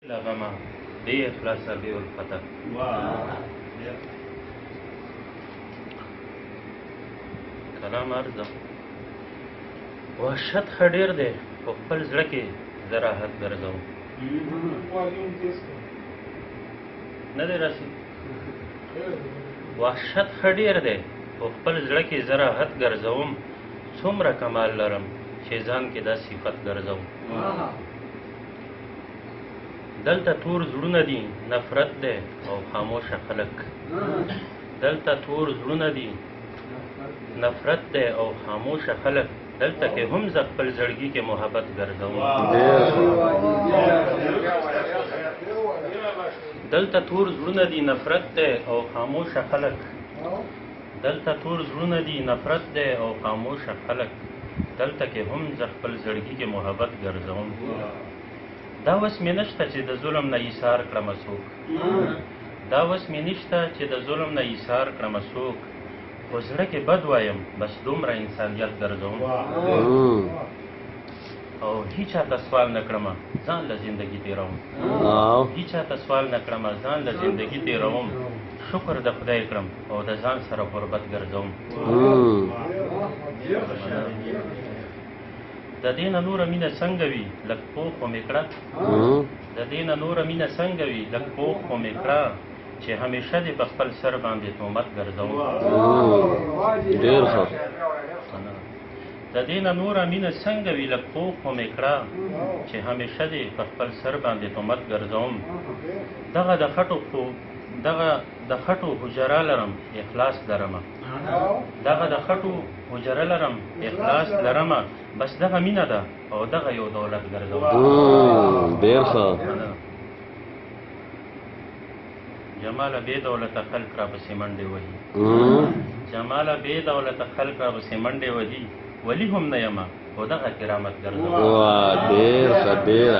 لغما بی اخلاص بی الفتح کلام ارزم وحشت ښه ډېر دی په خپل زړه کې زه راحت ګرځوم نه دی راسي وحشت ښه ډېر دی په خپل زړه کې زه راحت ګرځوم څومره کمال لرم چې ځان کې دا صفت ګرځوم دلته تور زړونه دي نفرت دی او خاموشه خلک دلته تور زړونه دي نفرت دی او خاموشه خلک دلته کې هم زه خپل زړګي کې محبت ګرځوم دلته تور زړونه دي نفرت دی او خاموشه خلک دلته تور زړونه دي نفرت دی او خاموشه خلک دلته کې هم زه خپل زړګي کې محبت ګرځوم دا وس مې نشته چې د ظلم نه ایثار کړم څوک دا وس مې نشته چې د ظلم نه ایثار کړم څوک خو زړه کې بد وایم بس دومره انسانیت ګرځوم او هیچا ته سوال نه کړم ځان له زندګي تېروم هیچا ته سوال نه کړم ځان له زندګي تېروم شکر د خدای کړم او د ځان سره غربت ګرځوم د دې نه نوره مینه څنګه وي لږ پوخ خو مې کړه د دې نه نوره مینه څنګه وي لږ پوخ خو مې کړه چې همیشه دې په خپل سر باندې تهمت ګرځوم ډېر ښه د دې نه نوره مینه څنګه وي لږ پوخ خو مې کړه چې همیشه دې په خپل سر باندې تهمت ګرځوم دغه د خټو حجره لرم اخلاص لرمه دغه د خټو حجره لرم اخلاص لرمه بس دغه مینه ده او دغه یو دولت ګرځوم ډېر ښه جماله بې دولته خلک را پسې منډې وهي جماله بې دولته خلک را پسې منډې وهي ولی هم نه یمه خو دغه کرامت ګرځوم ډېر ښه ډېر